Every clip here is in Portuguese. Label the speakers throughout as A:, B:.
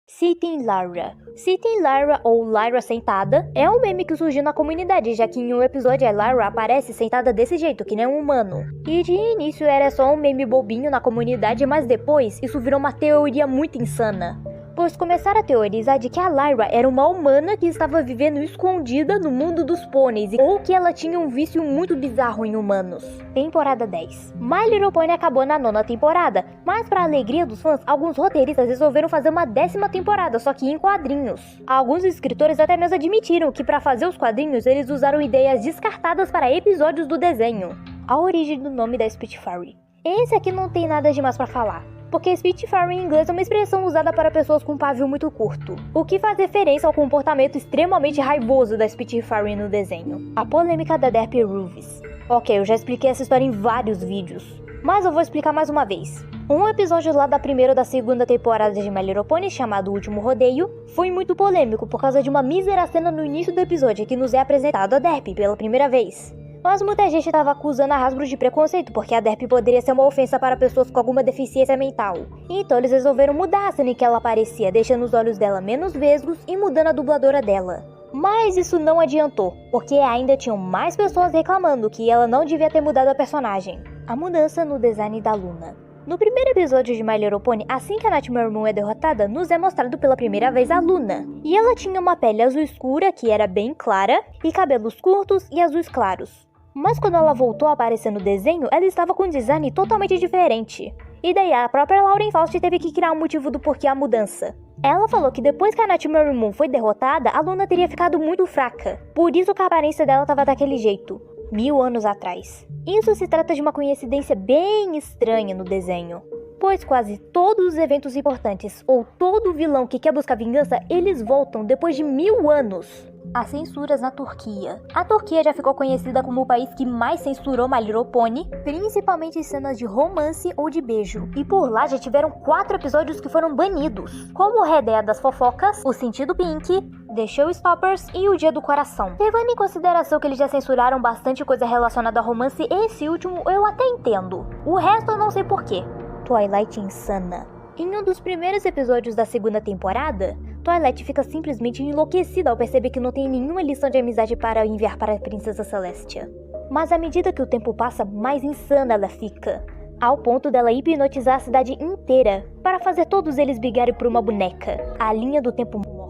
A: Sitting Lyra. Sitting Lyra, ou Lyra sentada, é um meme que surgiu na comunidade, já que em um episódio a Lyra aparece sentada desse jeito, que nem um humano. E de início era só um meme bobinho na comunidade, mas depois isso virou uma teoria muito insana. Pois começaram a teorizar de que a Lyra era uma humana que estava vivendo escondida no mundo dos pôneis, ou que ela tinha um vício muito bizarro em humanos. Temporada 10. My Little Pony acabou na 9ª temporada, mas para alegria dos fãs, alguns roteiristas resolveram fazer uma 10ª temporada, só que em quadrinhos. Alguns escritores até mesmo admitiram que para fazer os quadrinhos eles usaram ideias descartadas para episódios do desenho. A origem do nome da Spitfire. Esse aqui não tem nada demais para falar, porque Spitfire em inglês é uma expressão usada para pessoas com pavio muito curto, o que faz referência ao comportamento extremamente raivoso da Spitfire no desenho. A polêmica da Derp Ruvis. Ok, eu já expliquei essa história em vários vídeos, mas eu vou explicar mais uma vez. Um episódio lá da primeira ou da segunda temporada de My Little Pony, chamado O Último Rodeio, foi muito polêmico por causa de uma mísera cena no início do episódio que nos é apresentado a Derp pela primeira vez. Mas muita gente estava acusando a Hasbro de preconceito, porque a Derp poderia ser uma ofensa para pessoas com alguma deficiência mental. Então eles resolveram mudar a cena em que ela aparecia, deixando os olhos dela menos vesgos e mudando a dubladora dela. Mas isso não adiantou, porque ainda tinham mais pessoas reclamando que ela não devia ter mudado a personagem. A mudança no design da Luna. No primeiro episódio de My Little Pony, assim que a Nightmare Moon é derrotada, nos é mostrado pela primeira vez a Luna. E ela tinha uma pele azul escura, que era bem clara, e cabelos curtos e azuis claros. Mas quando ela voltou a aparecer no desenho, ela estava com um design totalmente diferente. E daí a própria Lauren Faust teve que criar um motivo do porquê a mudança. Ela falou que depois que a Nightmare Moon foi derrotada, a Luna teria ficado muito fraca. Por isso que a aparência dela estava daquele jeito, 1000 anos atrás. Isso se trata de uma coincidência bem estranha no desenho, pois quase todos os eventos importantes, ou todo vilão que quer buscar vingança, eles voltam depois de 1000 anos. As censuras na Turquia. A Turquia já ficou conhecida como o país que mais censurou My Little Pony, principalmente em cenas de romance ou de beijo. E por lá já tiveram 4 episódios que foram banidos, como o Redeia das Fofocas, O Sentido Pink, The Showstoppers e O Dia do Coração. Levando em consideração que eles já censuraram bastante coisa relacionada a romance, esse último eu até entendo. O resto eu não sei porquê. Twilight insana. Em um dos primeiros episódios da 2ª temporada, Twilight fica simplesmente enlouquecida ao perceber que não tem nenhuma lição de amizade para enviar para a Princesa Celestia. Mas à medida que o tempo passa, mais insana ela fica, ao ponto dela hipnotizar a cidade inteira para fazer todos eles brigarem por uma boneca, a linha do tempo morta.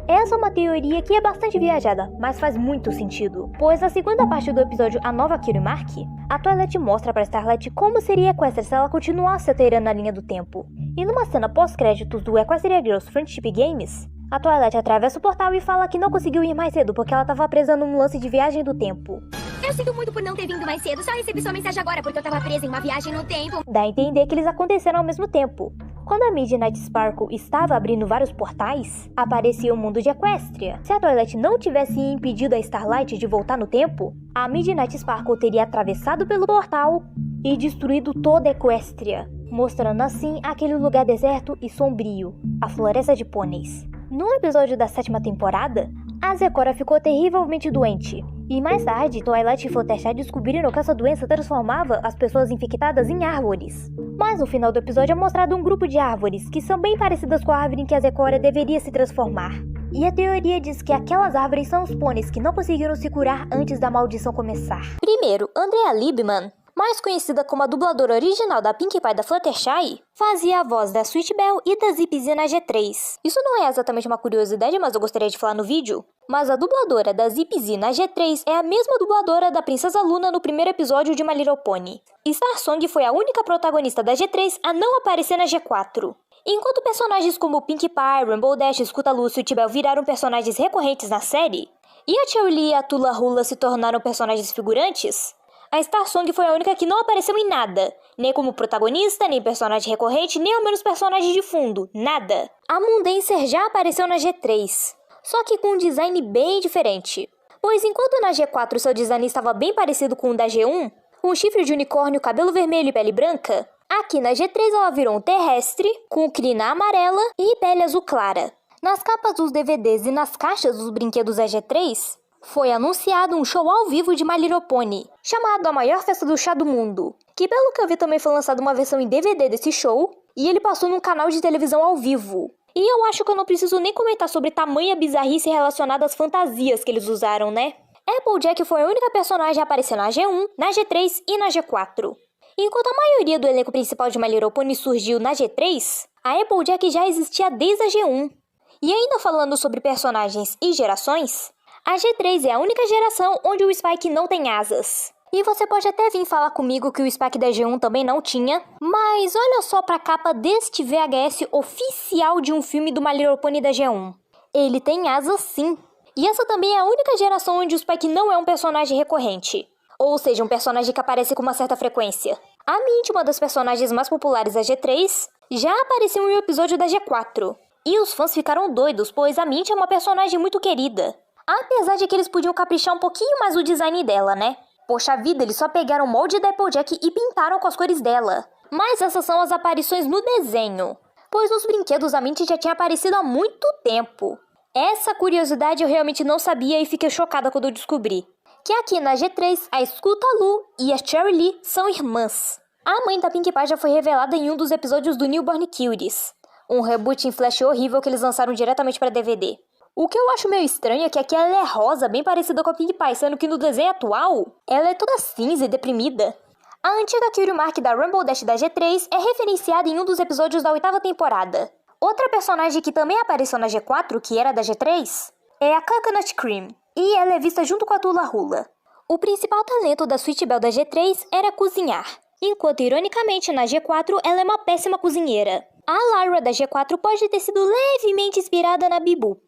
A: Essa é uma teoria que é bastante viajada, mas faz muito sentido, pois na segunda parte do episódio A Nova Kiri Mark, a Twilight mostra para Starlight como seria Equestria se ela continuasse alterando a linha do tempo. E numa cena pós-créditos do Equestria Girls Friendship Games, a Twilight atravessa o portal e fala que não conseguiu ir mais cedo porque ela estava presa num lance de viagem do tempo.
B: Eu sinto muito por não ter vindo mais cedo, só recebi sua mensagem agora porque eu tava presa em uma viagem no tempo.
A: Dá a entender que eles aconteceram ao mesmo tempo. Quando a Midnight Sparkle estava abrindo vários portais, aparecia o mundo de Equestria. Se a Twilight não tivesse impedido a Starlight de voltar no tempo, a Midnight Sparkle teria atravessado pelo portal e destruído toda Equestria, mostrando assim aquele lugar deserto e sombrio, a Floresta de Pôneis. No episódio da 7ª temporada, a Zecora ficou terrivelmente doente, e mais tarde, Twilight e Fluttershy descobriram que essa doença transformava as pessoas infectadas em árvores. Mas no final do episódio é mostrado um grupo de árvores que são bem parecidas com a árvore em que a Zecora deveria se transformar. E a teoria diz que aquelas árvores são os pôneis que não conseguiram se curar antes da maldição começar. Primeiro, Andrea Libman, mais conhecida como a dubladora original da Pinkie Pie da Fluttershy, fazia a voz da Sweet Belle e da Zippy na G3. Isso não é exatamente uma curiosidade, mas eu gostaria de falar no vídeo. Mas a dubladora da Zippy na G3 é a mesma dubladora da Princesa Luna no primeiro episódio de My Little Pony. Star Song foi a única protagonista da G3 a não aparecer na G4. Enquanto personagens como Pinkie Pie, Rainbow Dash, Scootaloo e Sweet Belle viraram personagens recorrentes na série, e a Cheryl e a Tula Hula se tornaram personagens figurantes, a Star Song foi a única que não apareceu em nada, nem como protagonista, nem personagem recorrente, nem ao menos personagem de fundo, nada. A Moondancer já apareceu na G3, só que com um design bem diferente. Pois enquanto na G4 seu design estava bem parecido com o da G1, com chifre de unicórnio, cabelo vermelho e pele branca, aqui na G3 ela virou um terrestre, com crina amarela e pele azul clara. Nas capas dos DVDs e nas caixas dos brinquedos da G3, foi anunciado um show ao vivo de My Little Pony, chamado A Maior Festa do Chá do Mundo. que pelo que eu vi também foi lançada uma versão em DVD desse show, e ele passou num canal de televisão ao vivo. E eu acho que eu não preciso nem comentar sobre tamanha bizarrice relacionada às fantasias que eles usaram, né? Applejack foi a única personagem a aparecer na G1, na G3 e na G4. Enquanto a maioria do elenco principal de My Little Pony surgiu na G3, a Applejack já existia desde a G1. E ainda falando sobre personagens e gerações, a G3 é a única geração onde o Spike não tem asas. E você pode até vir falar comigo que o Spike da G1 também não tinha, mas olha só pra capa deste VHS oficial de um filme do My Little Pony da G1. Ele tem asas sim. E essa também é a única geração onde o Spike não é um personagem recorrente. Ou seja, um personagem que aparece com uma certa frequência. A Mint, uma das personagens mais populares da G3, já apareceu em um episódio da G4. E os fãs ficaram doidos, pois a Mint é uma personagem muito querida. Apesar de que eles podiam caprichar um pouquinho mais o design dela, né? Poxa vida, eles só pegaram o molde da Applejack e pintaram com as cores dela. Mas essas são as aparições no desenho, pois nos brinquedos a Mint já tinha aparecido há muito tempo. Essa curiosidade eu realmente não sabia e fiquei chocada quando eu descobri. Que aqui na G3, a Scootaloo e a Cherry Lee são irmãs. A mãe da Pinkie Pie já foi revelada em um dos episódios do Newborn Cuties, um reboot em flash horrível que eles lançaram diretamente para DVD. O que eu acho meio estranho é que aqui ela é rosa, bem parecida com a Pinkie Pie, sendo que no desenho atual, ela é toda cinza e deprimida. A antiga Cutie Mark da Rumble Dash da G3 é referenciada em um dos episódios da 8ª temporada. Outra personagem que também apareceu na G4, que era da G3, é a Coconut Cream, e ela é vista junto com a Tula Hula. O principal talento da Sweet Belle da G3 era cozinhar, enquanto ironicamente na G4 ela é uma péssima cozinheira. A Lyra da G4 pode ter sido levemente inspirada na Bebop.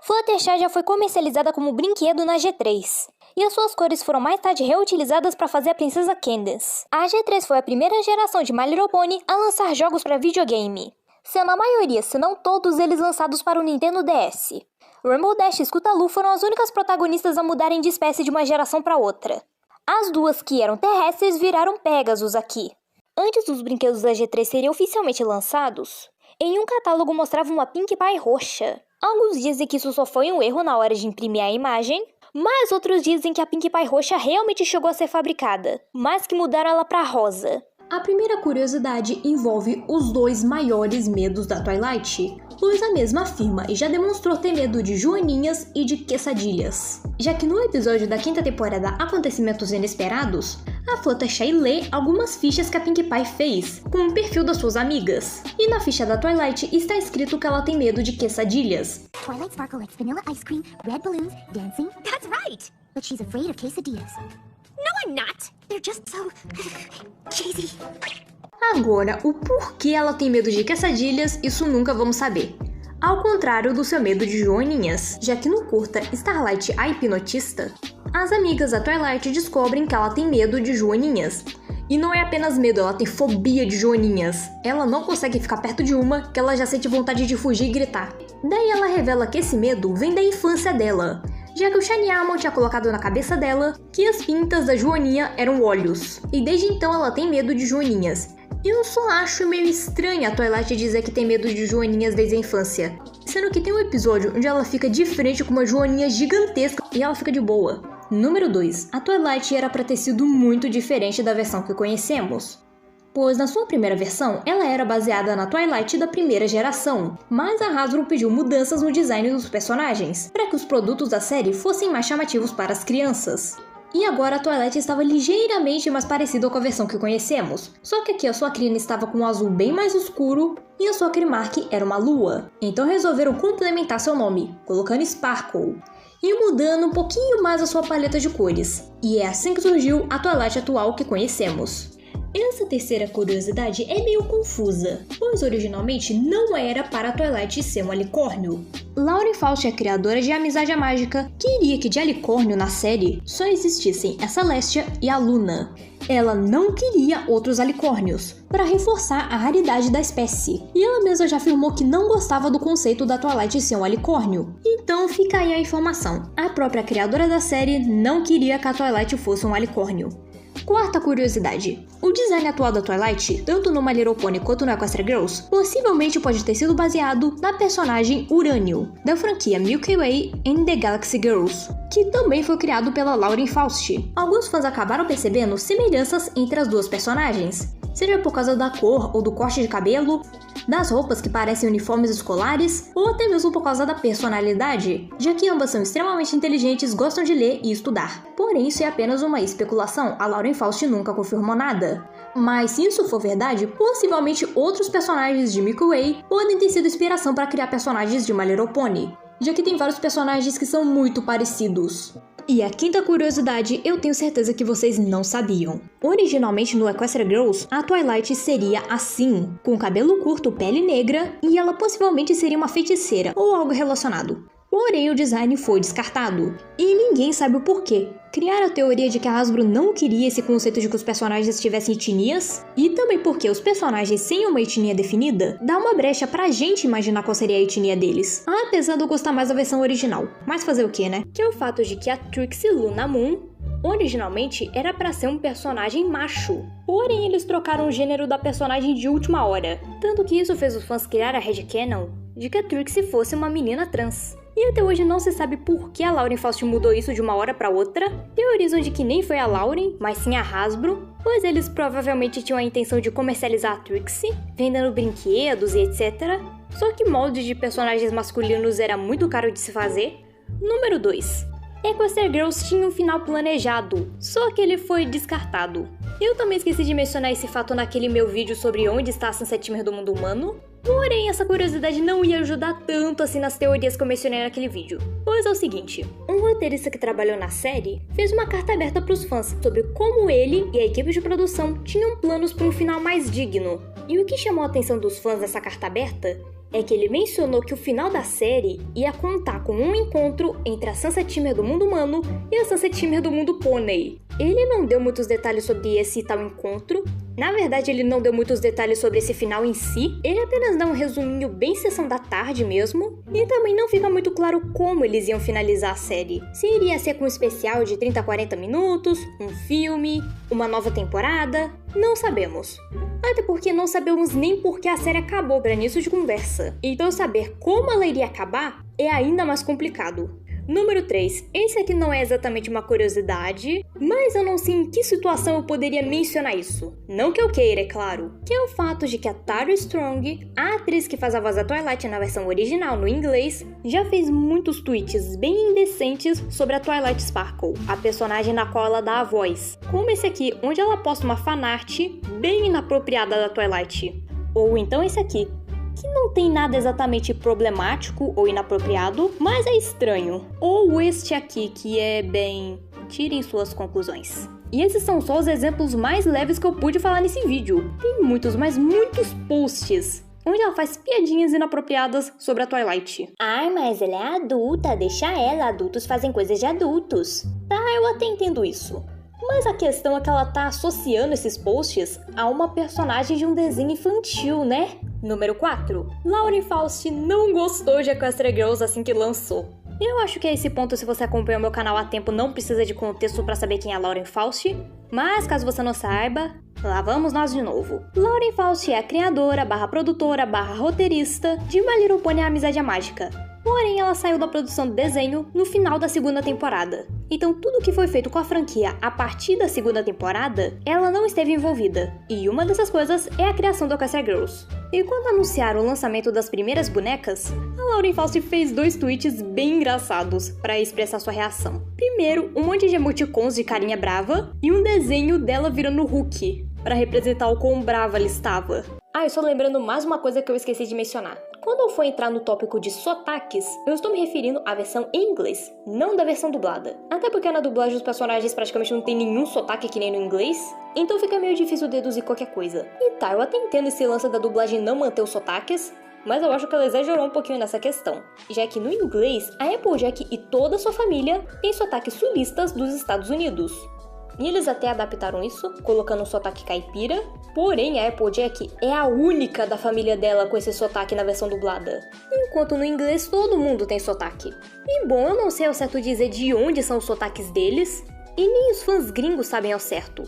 A: Fluttershy já foi comercializada como brinquedo na G3, e as suas cores foram mais tarde reutilizadas para fazer a Princesa Candace. A G3 foi a primeira geração de My Little Pony a lançar jogos para videogame, sendo a maioria, se não todos eles lançados para o Nintendo DS. Rumble Dash e Scootaloo foram as únicas protagonistas a mudarem de espécie de uma geração para outra. As duas que eram terrestres viraram Pegasus aqui. Antes dos brinquedos da G3 serem oficialmente lançados, em um catálogo mostrava uma Pinkie Pie roxa. Alguns dizem que isso só foi um erro na hora de imprimir a imagem, mas outros dizem que a Pinkie Pie roxa realmente chegou a ser fabricada, mas que mudaram ela para rosa.
C: A primeira curiosidade envolve os dois maiores medos da Twilight, pois a mesma afirma e já demonstrou ter medo de joaninhas e de quesadilhas. Já que no episódio da 5ª temporada Acontecimentos Inesperados, a Fluttershy lê algumas fichas que a Pinkie Pie fez com o perfil das suas amigas. E na ficha da Twilight está escrito que ela tem medo de quesadilhas.
B: Twilight Sparkle likes vanilla ice cream, red balloons, dancing. That's right! But she's afraid of quesadillas. No, I'm not! They're just so... cheesy.
C: Agora, o porquê ela tem medo de quesadilhas, isso nunca vamos saber. Ao contrário do seu medo de joaninhas, já que no curta Starlight a Hipnotista, as amigas da Twilight descobrem que ela tem medo de joaninhas. E não é apenas medo, ela tem fobia de joaninhas. Ela não consegue ficar perto de uma, que ela já sente vontade de fugir e gritar. Daí ela revela que esse medo vem da infância dela, já que o Shiny Almond tinha colocado na cabeça dela que as pintas da joaninha eram olhos. E desde então ela tem medo de joaninhas. Eu só acho meio estranho a Twilight dizer que tem medo de joaninhas desde a infância, sendo que tem um episódio onde ela fica de frente com uma joaninha gigantesca e ela fica de boa. Número 2. A Twilight era pra ter sido muito diferente da versão que conhecemos, pois na sua primeira versão ela era baseada na Twilight da primeira geração, mas a Hasbro pediu mudanças no design dos personagens, para que os produtos da série fossem mais chamativos para as crianças. E agora a Twilight estava ligeiramente mais parecida com a versão que conhecemos, só que aqui a sua crina estava com um azul bem mais escuro e a sua Krimark era uma lua. Então resolveram complementar seu nome, colocando Sparkle, e mudando um pouquinho mais a sua paleta de cores. E é assim que surgiu a Twilight atual que conhecemos. Essa terceira curiosidade é meio confusa, pois originalmente não era para a Twilight ser um alicórnio. Lauren Faust, a criadora de Amizade Mágica, queria que de alicórnio na série só existissem a Celestia e a Luna. Ela não queria outros alicórnios, para reforçar a raridade da espécie. E ela mesma já afirmou que não gostava do conceito da Twilight ser um alicórnio. Então fica aí a informação. A própria criadora da série não queria que a Twilight fosse um alicórnio. Quarta curiosidade. O design atual da Twilight, tanto no My Little Pony quanto no Equestria Girls, possivelmente pode ter sido baseado na personagem Urânio, da franquia Milky Way and the Galaxy Girls, que também foi criado pela Lauren Faust. Alguns fãs acabaram percebendo semelhanças entre as duas personagens, seja por causa da cor ou do corte de cabelo, das roupas que parecem uniformes escolares, ou até mesmo por causa da personalidade, já que ambas são extremamente inteligentes, gostam de ler e estudar. Porém, isso é apenas uma especulação, a Lauren Faust nunca confirmou nada. Mas se isso for verdade, possivelmente outros personagens de Milky Way podem ter sido inspiração para criar personagens de My Little Pony, já que tem vários personagens que são muito parecidos. E a quinta curiosidade, eu tenho certeza que vocês não sabiam. Originalmente no Equestria Girls, a Twilight seria assim, com cabelo curto, pele negra, e ela possivelmente seria uma feiticeira ou algo relacionado. Porém, o design foi descartado, e ninguém sabe o porquê. Criaram a teoria de que a Hasbro não queria esse conceito de que os personagens tivessem etnias, e também porque os personagens sem uma etnia definida dá uma brecha pra gente imaginar qual seria a etnia deles, apesar de eu gostar mais da versão original. Mas fazer o que, né?
A: Que é o fato de que a Trixie Luna Moon originalmente era pra ser um personagem macho, porém eles trocaram o gênero da personagem de última hora, tanto que isso fez os fãs criar a headcanon de que a Trixie fosse uma menina trans. E até hoje não se sabe por que a Lauren Faust mudou isso de uma hora pra outra. Teorizam de que nem foi a Lauren, mas sim a Hasbro, pois eles provavelmente tinham a intenção de comercializar a Trixie, vendendo brinquedos e etc. Só que molde de personagens masculinos era muito caro de se fazer. Número 2. Equestria Girls tinha um final planejado, só que ele foi descartado. Eu também esqueci de mencionar esse fato naquele meu vídeo sobre onde está a Sunset Timber do mundo humano, porém essa curiosidade não ia ajudar tanto assim nas teorias que eu mencionei naquele vídeo. Pois é o seguinte, um roteirista que trabalhou na série fez uma carta aberta para os fãs sobre como ele e a equipe de produção tinham planos para um final mais digno. E o que chamou a atenção dos fãs nessa carta aberta é que ele mencionou que o final da série ia contar com um encontro entre a Sunset Timber do mundo humano e a Sunset Timber do mundo pônei. Ele não deu muitos detalhes sobre esse tal encontro. Na verdade, ele não deu muitos detalhes sobre esse final em si. Ele apenas dá um resuminho bem sessão da tarde mesmo. E também não fica muito claro como eles iam finalizar a série. Se iria ser com um especial de 30 a 40 minutos, um filme, uma nova temporada, não sabemos. Até porque não sabemos nem por que a série acabou para início de conversa. Então saber como ela iria acabar é ainda mais complicado. Número 3. Esse aqui não é exatamente uma curiosidade, mas eu não sei em que situação eu poderia mencionar isso. Não que eu queira, é claro. Que é o fato de que a Tara Strong, a atriz que faz a voz da Twilight na versão original no inglês, já fez muitos tweets bem indecentes sobre a Twilight Sparkle, a personagem na qual ela dá a voz. Como esse aqui, onde ela posta uma fanart bem inapropriada da Twilight. Ou então esse aqui, que não tem nada exatamente problemático ou inapropriado, mas é estranho. Ou este aqui, que é bem... tirem suas conclusões. E esses são só os exemplos mais leves que eu pude falar nesse vídeo. Tem muitos, mas muitos posts onde ela faz piadinhas inapropriadas sobre a Twilight.
B: Ai, mas ela é adulta, deixa ela, adultos fazem coisas de adultos.
A: Tá, eu até entendo isso. Mas a questão é que ela tá associando esses posts a uma personagem de um desenho infantil, né? Número 4. Lauren Faust não gostou de Equestria Girls assim que lançou. Eu acho que a esse ponto, se você acompanha o meu canal há tempo, não precisa de contexto pra saber quem é a Lauren Faust. Mas, caso você não saiba, lá vamos nós de novo. Lauren Faust é a criadora, /produtora, /roteirista de My Little Pony: A Amizade é Mágica. Porém, ela saiu da produção do desenho no final da segunda temporada. Então, tudo que foi feito com a franquia a partir da segunda temporada, ela não esteve envolvida. E uma dessas coisas é a criação do Equestria Girls. E quando anunciaram o lançamento das primeiras bonecas, a Lauren Faust fez 2 tweets bem engraçados para expressar sua reação. Primeiro, um monte de emoticons de carinha brava e um desenho dela virando Hulk, para representar o quão brava ela estava. Ah, e só lembrando mais uma coisa que eu esqueci de mencionar. Quando eu for entrar no tópico de sotaques, eu estou me referindo à versão em inglês, não da versão dublada. Até porque na dublagem os personagens praticamente não tem nenhum sotaque que nem no inglês, então fica meio difícil deduzir qualquer coisa. E tá, eu até entendo esse lance da dublagem não manter os sotaques, mas eu acho que ela exagerou um pouquinho nessa questão, já que no inglês, a Applejack e toda a sua família têm sotaques sulistas dos Estados Unidos. E eles até adaptaram isso, colocando um sotaque caipira, porém a Applejack é a única da família dela com esse sotaque na versão dublada. Enquanto no inglês todo mundo tem sotaque. E bom, eu não sei ao certo dizer de onde são os sotaques deles, e nem os fãs gringos sabem ao certo.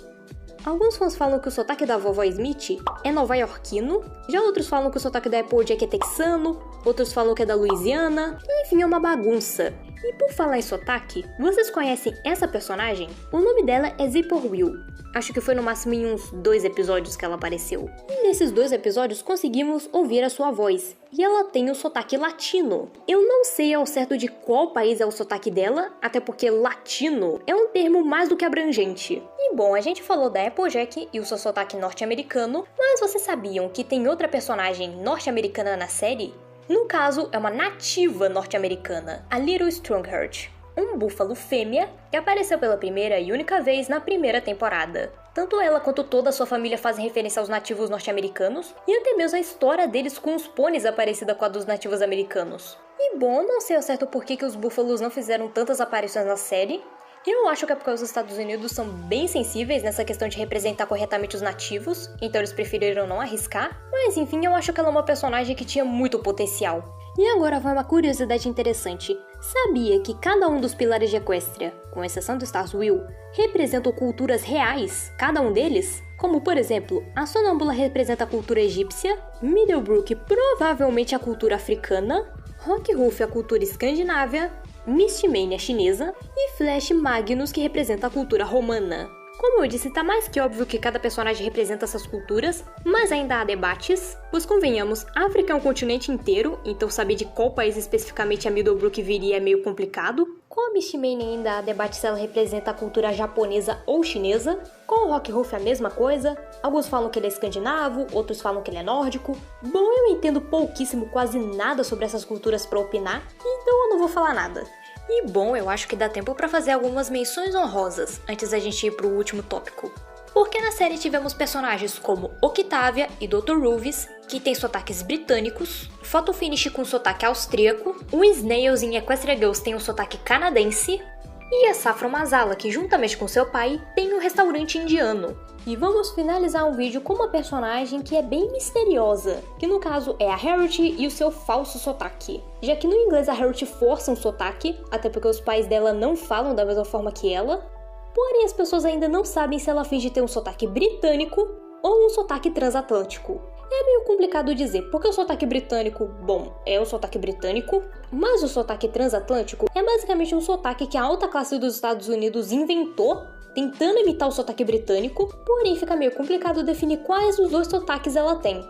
A: Alguns fãs falam que o sotaque da vovó Smith é nova-iorquino, já outros falam que o sotaque da Applejack é texano, outros falam que é da Louisiana, enfim, é uma bagunça.
C: E por falar em sotaque, vocês conhecem essa personagem? O nome dela é Zipper Will. Acho que foi no máximo em uns 2 episódios que ela apareceu. E nesses 2 episódios conseguimos ouvir a sua voz. E ela tem o sotaque latino. Eu não sei ao certo de qual país é o sotaque dela, até porque latino é um termo mais do que abrangente. E bom, a gente falou da Applejack e o seu sotaque norte-americano, mas vocês sabiam que tem outra personagem norte-americana na série? No caso, é uma nativa norte-americana, a Little Strongheart, um búfalo fêmea que apareceu pela primeira e única vez na primeira temporada. Tanto ela quanto toda a sua família fazem referência aos nativos norte-americanos, e até mesmo a história deles com os pôneis é parecida com a dos nativos americanos. E bom, não sei ao certo por que os búfalos não fizeram tantas aparições na série. Eu acho que é porque os Estados Unidos são bem sensíveis nessa questão de representar corretamente os nativos, então eles preferiram não arriscar, mas enfim, eu acho que ela é uma personagem que tinha muito potencial. E agora vai uma curiosidade interessante. Sabia que cada um dos pilares de Equestria, com exceção do Starswill, representam culturas reais, cada um deles? Como, por exemplo, a Sonâmbula representa a cultura egípcia, Middlebrook provavelmente a cultura africana, Rockruff a cultura escandinávia, Mistmane a chinesa e Flash Magnus que representa a cultura romana. Como eu disse, tá mais que óbvio que cada personagem representa essas culturas, mas ainda há debates, pois convenhamos, a África é um continente inteiro, então saber de qual país especificamente a Middlebrook viria é meio complicado. Com a Mistmane ainda há debate se ela representa a cultura japonesa ou chinesa. Com o Rockruff a mesma coisa, alguns falam que ele é escandinavo, outros falam que ele é nórdico. Bom, eu entendo pouquíssimo, quase nada sobre essas culturas pra opinar, então eu não vou falar nada. E bom, eu acho que dá tempo pra fazer algumas menções honrosas, antes da gente ir pro último tópico. Porque na série tivemos personagens como Octavia e Dr. Ruvis, que têm sotaques britânicos, Photo Finish com sotaque austríaco, o Snails em Equestria Girls tem um sotaque canadense, e a Saffron Masala, que juntamente com seu pai, tem um restaurante indiano. E vamos finalizar o vídeo com uma personagem que é bem misteriosa, que no caso é a Harriet e o seu falso sotaque. Já que no inglês a Harriet força um sotaque, até porque os pais dela não falam da mesma forma que ela, porém as pessoas ainda não sabem se ela finge ter um sotaque britânico ou um sotaque transatlântico. É meio complicado dizer, porque o sotaque britânico, bom, é o sotaque britânico, mas o sotaque transatlântico é basicamente um sotaque que a alta classe dos Estados Unidos inventou, tentando imitar o sotaque britânico, porém fica meio complicado definir quais dos dois sotaques ela tem.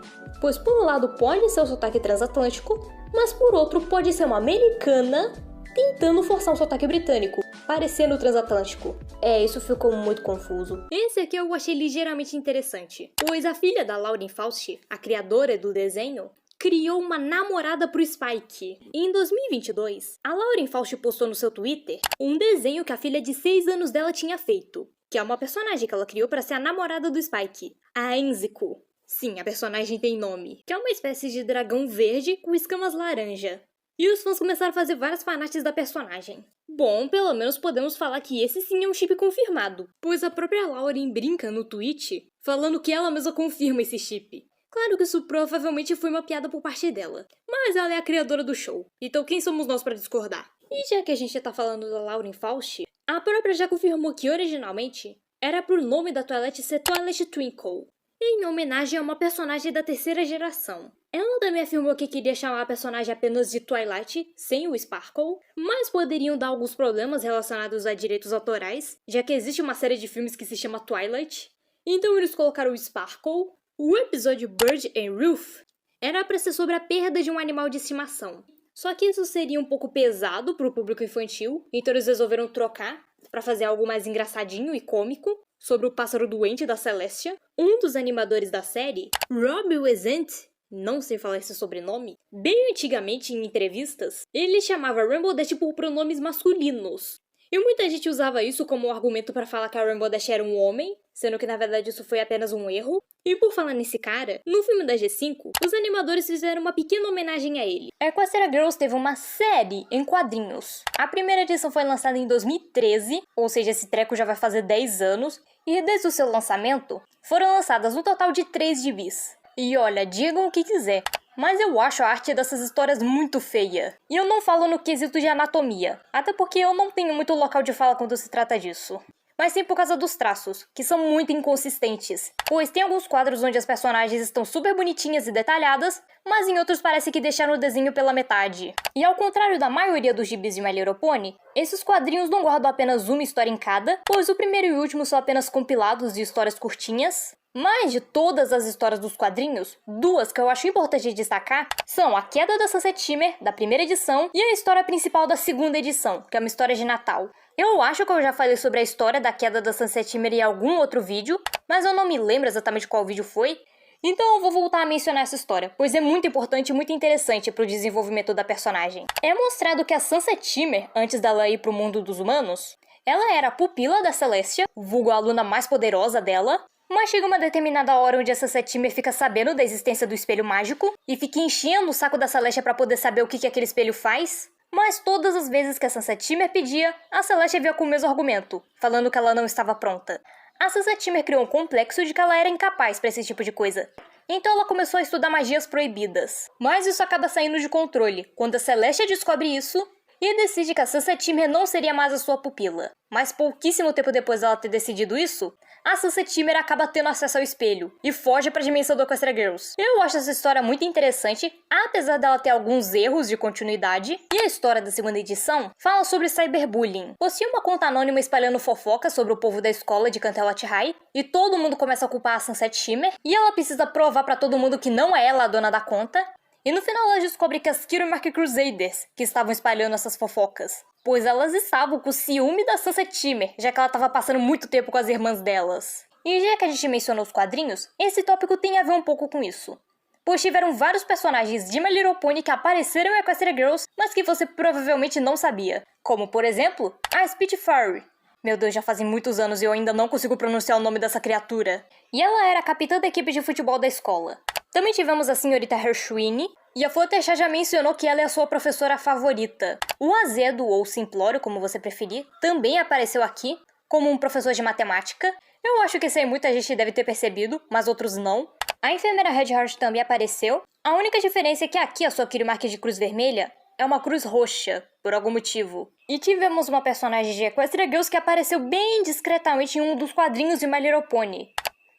C: Pois por um lado pode ser o sotaque transatlântico, mas por outro pode ser uma americana tentando forçar um sotaque britânico, parecendo transatlântico. Isso ficou muito confuso. Esse aqui eu achei ligeiramente interessante, pois a filha da Lauren Faust, a criadora do desenho, criou uma namorada pro Spike. E em 2022, a Lauren Faust postou no seu Twitter um desenho que a filha de 6 anos dela tinha feito, que é uma personagem que ela criou para ser a namorada do Spike, a Enzico. Sim, a personagem tem nome, que é uma espécie de dragão verde com escamas laranja. E os fãs começaram a fazer várias fanarts da personagem. Bom, pelo menos podemos falar que esse sim é um chip confirmado, pois a própria Lauren brinca no tweet falando que ela mesma confirma esse chip. Claro que isso provavelmente foi uma piada por parte dela, mas ela é a criadora do show, então quem somos nós para discordar? E já que a gente tá falando da Lauren Faust, a própria já confirmou que originalmente era pro nome da Twilight ser Twilight Twinkle, em homenagem a uma personagem da 3ª geração. Ela também afirmou que queria chamar a personagem apenas de Twilight, sem o Sparkle, mas poderiam dar alguns problemas relacionados a direitos autorais, já que existe uma série de filmes que se chama Twilight, então eles colocaram o Sparkle. O episódio Bird and Ruth era para ser sobre a perda de um animal de estimação, só que isso seria um pouco pesado para o público infantil, então eles resolveram trocar para fazer algo mais engraçadinho e cômico, sobre o pássaro doente da Celestia. Um dos animadores da série, Rob Wezant, não sei falar esse sobrenome, bem antigamente em entrevistas, ele chamava Rainbow Dash por pronomes masculinos. E muita gente usava isso como argumento para falar que a Rainbow Dash era um homem, sendo que na verdade isso foi apenas um erro. E por falar nesse cara, no filme da G5, os animadores fizeram uma pequena homenagem a ele. A Equestria Girls teve uma série em quadrinhos. A primeira edição foi lançada em 2013, ou seja, esse treco já vai fazer 10 anos, e desde o seu lançamento, foram lançadas um total de 3 gibis. E olha, digam o que quiser, mas eu acho a arte dessas histórias muito feia. E eu não falo no quesito de anatomia, até porque eu não tenho muito local de fala quando se trata disso.
A: mas sim por causa dos traços, que são muito inconsistentes. Pois tem alguns quadros onde as personagens estão super bonitinhas e detalhadas, mas em outros parece que deixaram o desenho pela metade. E ao contrário da maioria dos gibis de My Little Pony, esses quadrinhos não guardam apenas uma história em cada, pois o primeiro e o último são apenas compilados de histórias curtinhas. Mas de todas as histórias dos quadrinhos, duas que eu acho importante destacar são A Queda da Sunset Shimmer, da primeira edição, e a história principal da segunda edição, que é uma história de Natal. Eu acho que eu já falei sobre a história da Queda da Sunset Shimmer em algum outro vídeo, mas eu não me lembro exatamente qual vídeo foi, então eu vou voltar a mencionar essa história, pois é muito importante e muito interessante para o desenvolvimento da personagem. É mostrado que a Sunset Shimmer, antes dela ir para o mundo dos humanos, ela era a pupila da Celestia, vulgo a aluna mais poderosa dela, mas chega uma determinada hora onde a Sunset Shimmer fica sabendo da existência do espelho mágico e fica enchendo o saco da Celestia para poder saber o que aquele espelho faz. Mas todas as vezes que a Sunset Shimmer pedia, a Celestia vinha com o mesmo argumento, falando que ela não estava pronta. A Sunset Shimmer criou um complexo de que ela era incapaz para esse tipo de coisa. Então ela começou a estudar magias proibidas. Mas isso acaba saindo de controle quando a Celestia descobre isso e decide que a Sunset Shimmer não seria mais a sua pupila. Mas pouquíssimo tempo depois dela ter decidido isso, a Sunset Shimmer acaba tendo acesso ao espelho e foge para a dimensão do Equestria Girls. Eu acho essa história muito interessante, apesar dela ter alguns erros de continuidade, e a história da segunda edição fala sobre cyberbullying. Possui uma conta anônima espalhando fofocas sobre o povo da escola de Canterlot High, e todo mundo começa a culpar a Sunset Shimmer, e ela precisa provar para todo mundo que não é ela a dona da conta, e no final ela descobre que as Kiro Mark Crusaders que estavam espalhando essas fofocas, pois elas estavam com ciúme da Sunset Shimmer, já que ela estava passando muito tempo com as irmãs delas. E já que a gente mencionou os quadrinhos, esse tópico tem a ver um pouco com isso. Pois tiveram vários personagens de My Little Pony que apareceram em Equestria Girls, mas que você provavelmente não sabia. Como, por exemplo, a Spitfire. Meu Deus, já fazem muitos anos e eu ainda não consigo pronunciar o nome dessa criatura. E ela era a capitã da equipe de futebol da escola. Também tivemos a senhorita Hershwini, e a Fluttershy já mencionou que ela é a sua professora favorita. O Azedo, ou Simplório, como você preferir, também apareceu aqui, como um professor de matemática. Eu acho que isso aí muita gente deve ter percebido, mas outros não. A enfermeira Redheart também apareceu. A única diferença é que aqui a sua marca de cruz vermelha é uma cruz roxa, por algum motivo. E tivemos uma personagem de Equestria Girls que apareceu bem discretamente em um dos quadrinhos de My Little Pony,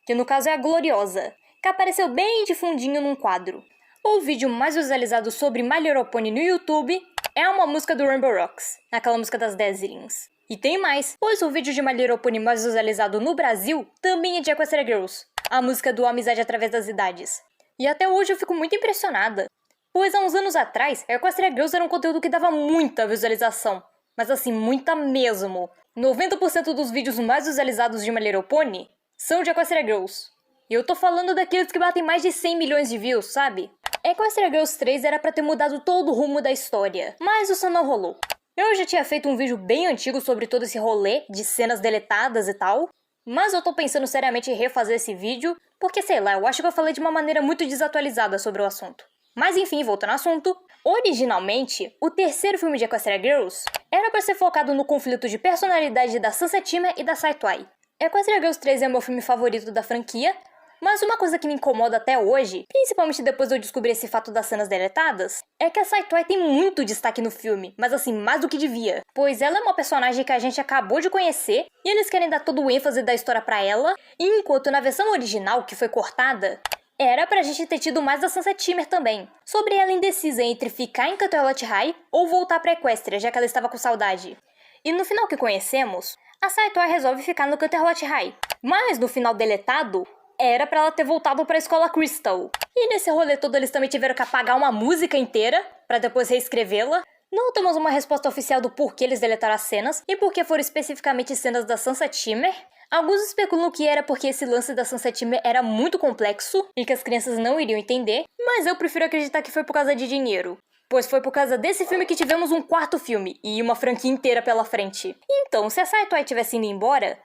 A: que no caso é a Gloriosa, que apareceu bem de fundinho num quadro. O vídeo mais visualizado sobre My Little Pony no YouTube é uma música do Rainbow Rocks, aquela música das Dazzlings. E tem mais, pois o vídeo de My Little Pony mais visualizado no Brasil também é de Equestria Girls, a música do Amizade Através das Idades. E até hoje eu fico muito impressionada, pois há uns anos atrás, Equestria Girls era um conteúdo que dava muita visualização, mas assim, muita mesmo. 90% dos vídeos mais visualizados de My Little Pony são de Equestria Girls. E eu tô falando daqueles que batem mais de 100 milhões de views, sabe? Equestria Girls 3 era pra ter mudado todo o rumo da história, mas isso não rolou. Eu já tinha feito um vídeo bem antigo sobre todo esse rolê de cenas deletadas e tal, mas eu tô pensando seriamente em refazer esse vídeo, porque sei lá, eu acho que eu falei de uma maneira muito desatualizada sobre o assunto. Mas enfim, voltando ao assunto, originalmente, o terceiro filme de Equestria Girls era pra ser focado no conflito de personalidade da Sunset Shimmer e da Saitoi. Equestria Girls 3 é meu filme favorito da franquia, mas uma coisa que me incomoda até hoje, principalmente depois de eu descobrir esse fato das cenas deletadas, é que a Saitoi tem muito destaque no filme, mas assim, mais do que devia. Pois ela é uma personagem que a gente acabou de conhecer, e eles querem dar todo o ênfase da história pra ela, enquanto na versão original, que foi cortada, era pra gente ter tido mais da Sunset Shimmer também, sobre ela indecisa entre ficar em Canterlot High ou voltar pra Equestria, já que ela estava com saudade. E no final que conhecemos, a Saitoi resolve ficar no Canterlot High, mas no final deletado, era pra ela ter voltado pra escola Crystal. E nesse rolê todo eles também tiveram que apagar uma música inteira, pra depois reescrevê-la. Não temos uma resposta oficial do porquê eles deletaram as cenas, e por que foram especificamente cenas da Sunset Shimmer. Alguns especulam que era porque esse lance da Sunset Shimmer era muito complexo, e que as crianças não iriam entender, mas eu prefiro acreditar que foi por causa de dinheiro. Pois foi por causa desse filme que tivemos um quarto filme, e uma franquia inteira pela frente. Então, se a Saitoi tivesse ido embora,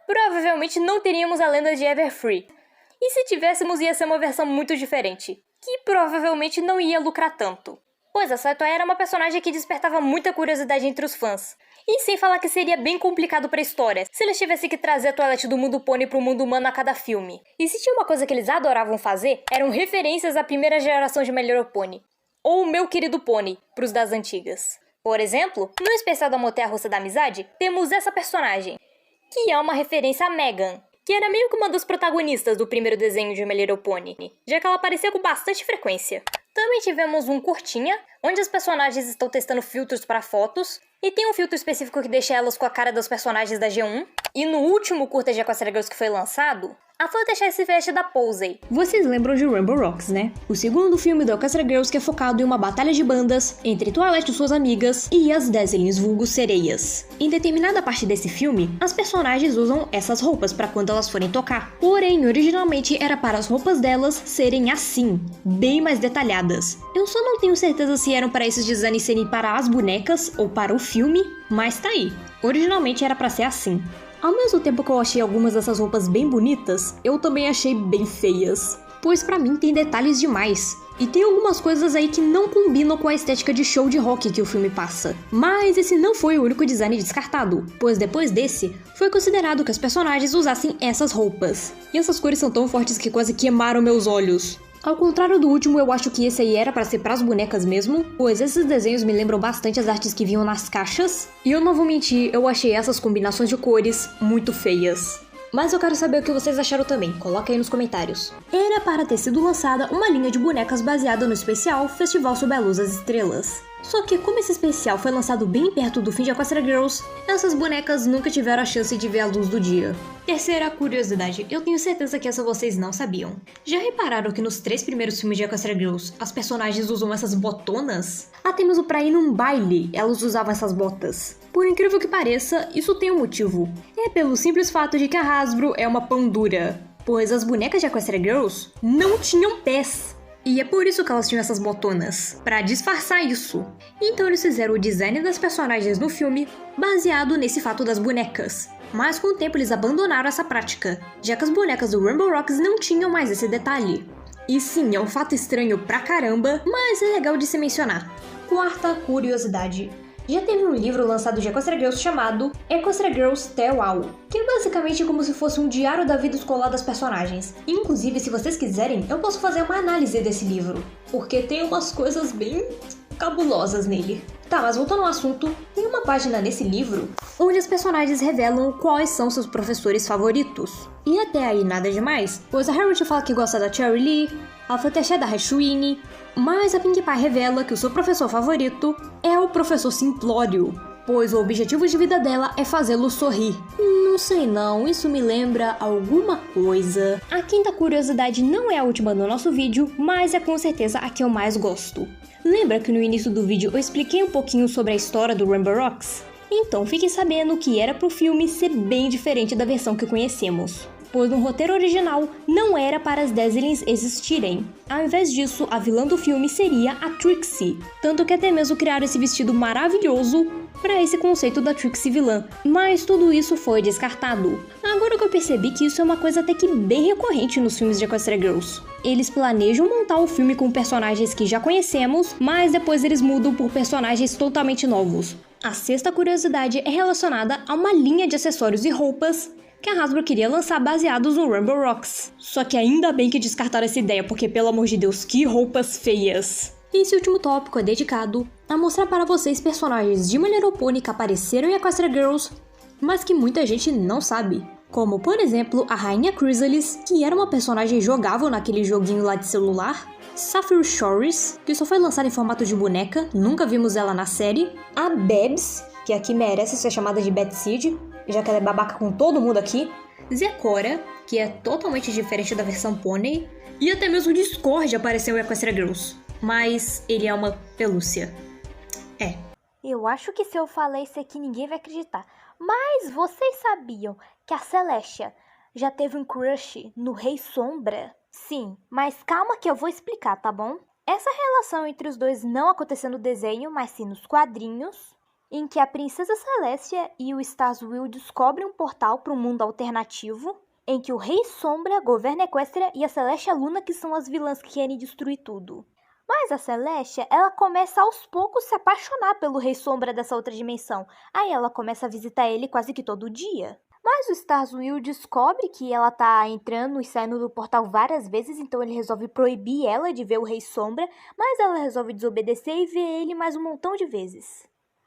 A: provavelmente não teríamos a lenda de Everfree. E se tivéssemos, ia ser uma versão muito diferente, que provavelmente não ia lucrar tanto. Pois a Saitoi era uma personagem que despertava muita curiosidade entre os fãs. E sem falar que seria bem complicado pra história, se eles tivessem que trazer a Twilight do mundo pônei pro mundo humano a cada filme. E se tinha uma coisa que eles adoravam fazer, eram referências à primeira geração de My Little Pony, ou o Meu Querido Pony, pros das antigas. Por exemplo, no especial da Montanha Russa da Amizade, temos essa personagem, que é uma referência a Megan, que era meio que uma das protagonistas do primeiro desenho de My Little Pony, já que ela aparecia com bastante frequência. Também tivemos um curtinha, onde as personagens estão testando filtros para fotos, e tem um filtro específico que deixa elas com a cara dos personagens da G1. E no último curta de Equestria Girls que foi lançado, a Fluttershy se veste da Posey.
C: Vocês lembram de Rainbow Rocks, né? O segundo filme da Equestria Girls que é focado em uma batalha de bandas entre Twilight e suas amigas e as Dazzlings vulgo sereias. Em determinada parte desse filme, as personagens usam essas roupas para quando elas forem tocar. Porém, originalmente era para as roupas delas serem assim, bem mais detalhadas. Eu só não tenho certeza se eram para esses designs serem para as bonecas ou para o filme, mas tá aí. Originalmente era para ser assim. Ao mesmo tempo que eu achei algumas dessas roupas bem bonitas, eu também achei bem feias. Pois pra mim tem detalhes demais. E tem algumas coisas aí que não combinam com a estética de show de rock que o filme passa. Mas esse não foi o único design descartado, pois depois desse, foi considerado que as personagens usassem essas roupas. E essas cores são tão fortes que quase queimaram meus olhos. Ao contrário do último, eu acho que esse aí era pra ser pras bonecas mesmo, pois esses desenhos me lembram bastante as artes que vinham nas caixas, e eu não vou mentir, eu achei essas combinações de cores muito feias. Mas eu quero saber o que vocês acharam também, coloca aí nos comentários. Era para ter sido lançada uma linha de bonecas baseada no especial Festival Sob a Luz das Estrelas. Só que como esse especial foi lançado bem perto do fim de Equestria Girls, essas bonecas nunca tiveram a chance de ver a luz do dia. Terceira curiosidade, eu tenho certeza que essa vocês não sabiam. Já repararam que nos 3 primeiros filmes de Equestria Girls, as personagens usam essas botonas? Até mesmo pra ir num baile, elas usavam essas botas. Por incrível que pareça, isso tem um motivo. É pelo simples fato de que a Hasbro é uma pão dura, pois as bonecas de Equestria Girls não tinham pés. E é por isso que elas tinham essas botonas, pra disfarçar isso. Então eles fizeram o design das personagens no filme baseado nesse fato das bonecas. Mas com o tempo eles abandonaram essa prática, já que as bonecas do Rainbow Rocks não tinham mais esse detalhe. E sim, é um fato estranho pra caramba, mas é legal de se mencionar. Quarta curiosidade. Já teve um livro lançado de Equestria Girls chamado Equestria Girls Tell All, que é basicamente como se fosse um diário da vida escolar das personagens. Inclusive, se vocês quiserem, eu posso fazer uma análise desse livro, porque tem umas coisas bem cabulosas nele. Tá, mas voltando ao assunto, tem uma página nesse livro onde as personagens revelam quais são seus professores favoritos. E até aí nada demais, pois a Harriet fala que gosta da Cherry Lee, a Fluttershy da Rashwini, mas a Pinkie Pie revela que o seu professor favorito é o professor Simplório, pois o objetivo de vida dela é fazê-lo sorrir. Não sei não, isso me lembra alguma coisa. A quinta curiosidade não é a última do nosso vídeo, mas é com certeza a que eu mais gosto. Lembra que no início do vídeo eu expliquei um pouquinho sobre a história do Rainbow Rocks? Então fique sabendo que era pro filme ser bem diferente da versão que conhecemos, pois no roteiro original não era para as Dazzlings existirem. Ao invés disso, a vilã do filme seria a Trixie, tanto que até mesmo criaram esse vestido maravilhoso para esse conceito da Trixie vilã, mas tudo isso foi descartado. Agora que eu percebi que isso é uma coisa até que bem recorrente nos filmes de Equestria Girls. Eles planejam montar um filme com personagens que já conhecemos, mas depois eles mudam por personagens totalmente novos. A sexta curiosidade é relacionada a uma linha de acessórios e roupas que a Hasbro queria lançar baseados no Rainbow Rocks. Só que ainda bem que descartaram essa ideia, porque pelo amor de Deus, que roupas feias! Esse último tópico é dedicado a mostrar para vocês personagens de My Little Pony que apareceram em Equestria Girls, mas que muita gente não sabe. Como, por exemplo, a Rainha Chrysalis, que era uma personagem jogável naquele joguinho lá de celular, Sapphire Shores, que só foi lançada em formato de boneca, nunca vimos ela na série, a Babs, que aqui merece ser chamada de Bad Seed, já que ela é babaca com todo mundo aqui, Zecora, que é totalmente diferente da versão pônei, e até mesmo o Discord apareceu em Equestria Girls, mas ele é uma pelúcia.
A: Eu acho que se eu falar isso aqui ninguém vai acreditar, mas vocês sabiam que a Celestia já teve um crush no Rei Sombra? Sim, mas calma que eu vou explicar, tá bom? Essa relação entre os dois não aconteceu no desenho, mas sim nos quadrinhos, em que a Princesa Celestia e o Starzwill descobrem um portal para um mundo alternativo, em que o Rei Sombra governa Equestria e a Celestia Luna que são as vilãs que querem destruir tudo. Mas a Celestia, ela começa aos poucos a se apaixonar pelo Rei Sombra dessa outra dimensão. Aí ela começa a visitar ele quase que todo dia. Mas o Starzwill descobre que ela tá entrando e saindo do portal várias vezes, então ele resolve proibir ela de ver o Rei Sombra, mas ela resolve desobedecer e ver ele mais um montão de vezes.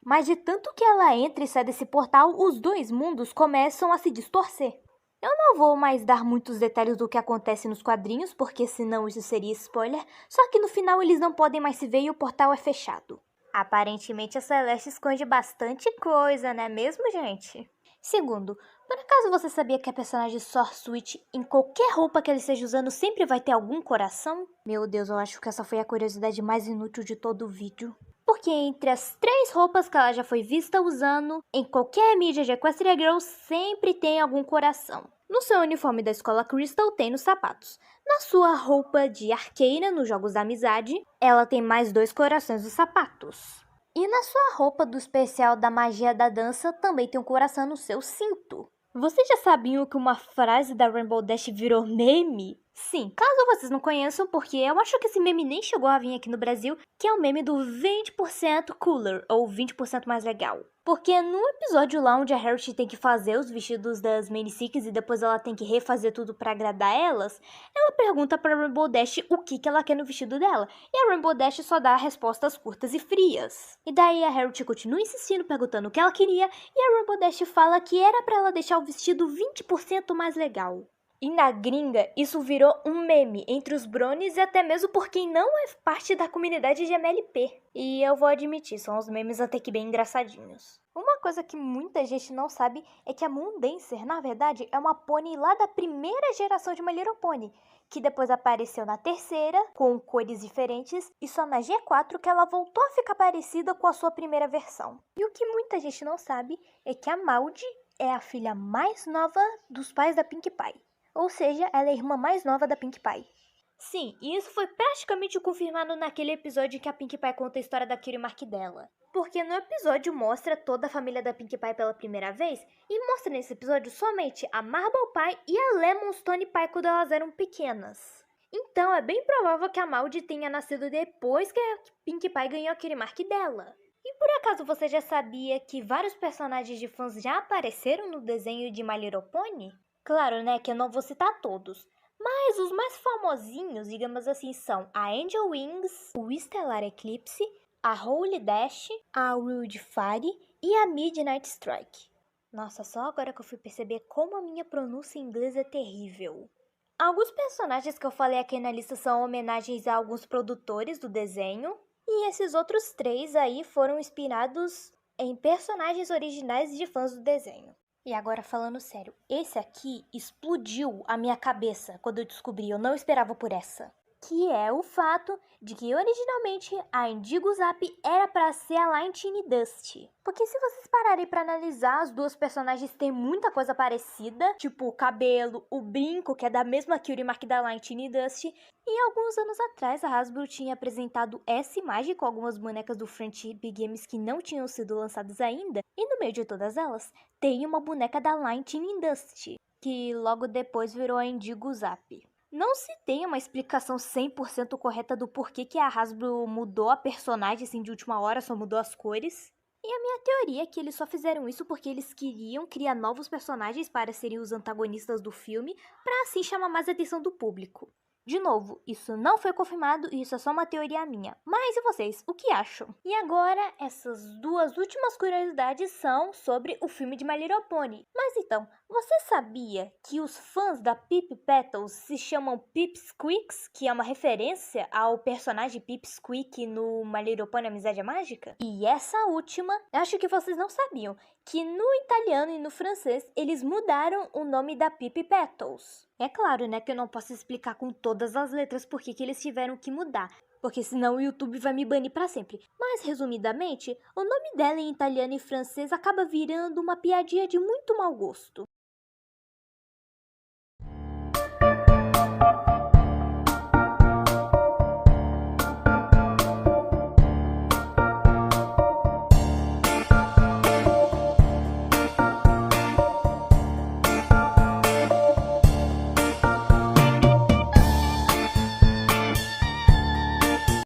A: Mas de tanto que ela entra e sai desse portal, os dois mundos começam a se distorcer. Eu não vou mais dar muitos detalhes do que acontece nos quadrinhos, porque senão isso seria spoiler, só que no final eles não podem mais se ver e o portal é fechado. Aparentemente a Celeste esconde bastante coisa, não é mesmo, gente? Segundo, por acaso você sabia que a personagem Switch, em qualquer roupa que ela esteja usando, sempre vai ter algum coração? Meu Deus, eu acho que essa foi a curiosidade mais inútil de todo o vídeo. Porque entre as 3 roupas que ela já foi vista usando, em qualquer mídia de Equestria Girl sempre tem algum coração. No seu uniforme da escola Crystal tem nos sapatos. Na sua roupa de arqueira nos jogos da amizade, ela tem mais 2 corações nos sapatos. E na sua roupa do especial da magia da dança também tem um coração no seu cinto. Vocês já sabiam que uma frase da Rainbow Dash virou meme? Sim, caso vocês não conheçam, porque eu acho que esse meme nem chegou a vir aqui no Brasil, que é o meme do 20% cooler, ou 20% mais legal. Porque no episódio lá onde a Harriet tem que fazer os vestidos das Maniseeks e depois ela tem que refazer tudo pra agradar elas, ela pergunta pra Rainbow Dash o que ela quer no vestido dela, e a Rainbow Dash só dá respostas curtas e frias. E daí a Harriet continua insistindo, perguntando o que ela queria, e a Rainbow Dash fala que era pra ela deixar o vestido 20% mais legal. E na gringa, isso virou um meme entre os bronies e até mesmo por quem não é parte da comunidade de MLP. E eu vou admitir, são uns memes até que bem engraçadinhos. Uma coisa que muita gente não sabe é que a Moondancer, na verdade, é uma pônei lá da primeira geração de My Little Pony, que depois apareceu na terceira, com cores diferentes, e só na G4 que ela voltou a ficar parecida com a sua primeira versão. E o que muita gente não sabe é que a Maud é a filha mais nova dos pais da Pinkie Pie. Ou seja, ela é a irmã mais nova da Pinkie Pie. Sim, e isso foi praticamente confirmado naquele episódio em que a Pinkie Pie conta a história da Cutie Mark dela. Porque no episódio mostra toda a família da Pinkie Pie pela primeira vez, e mostra nesse episódio somente a Marble Pie e a Lemonstone Pie quando elas eram pequenas. Então é bem provável que a Maud tenha nascido depois que a Pinkie Pie ganhou a Cutie Mark dela. E por acaso você já sabia que vários personagens de fãs já apareceram no desenho de My Little Pony? Claro, né, que eu não vou citar todos, mas os mais famosinhos, digamos assim, são a Angel Wings, o Stellar Eclipse, a Holy Dash, a Rude Fire e a Midnight Strike. Nossa, só agora que eu fui perceber como a minha pronúncia em inglês é terrível. Alguns personagens que eu falei aqui na lista são homenagens a alguns produtores do desenho, e esses outros 3 aí foram inspirados em personagens originais de fãs do desenho. E agora falando sério, esse aqui explodiu a minha cabeça quando eu descobri, eu não esperava por essa. Que é o fato de que originalmente a Indigo Zap era pra ser a Lightning Dust. Porque se vocês pararem pra analisar, as duas personagens têm muita coisa parecida, tipo o cabelo, o brinco, que é da mesma Cutie Mark da Lightning Dust. E alguns anos atrás a Hasbro tinha apresentado essa imagem com algumas bonecas do Friendship Games que não tinham sido lançadas ainda. E no meio de todas elas, tem uma boneca da Lightning Dust, que logo depois virou a Indigo Zap. Não se tem uma explicação 100% correta do porquê que a Hasbro mudou a personagem assim de última hora, só mudou as cores. E a minha teoria é que eles só fizeram isso porque eles queriam criar novos personagens para serem os antagonistas do filme, para assim chamar mais a atenção do público. De novo, isso não foi confirmado e isso é só uma teoria minha. Mas e vocês, o que acham? E agora, essas 2 últimas curiosidades são sobre o filme de My Little Pony. Mas então, você sabia que os fãs da Pip Petals se chamam Pipsqueaks, que é uma referência ao personagem Pipsqueak no My Little Pony Amizade é Mágica? E essa última, acho que vocês não sabiam, que no italiano e no francês eles mudaram o nome da Pip Petals. É claro, né, que eu não posso explicar com todas as letras por que eles tiveram que mudar, porque senão o YouTube vai me banir pra sempre. Mas, resumidamente, o nome dela em italiano e francês acaba virando uma piadinha de muito mau gosto.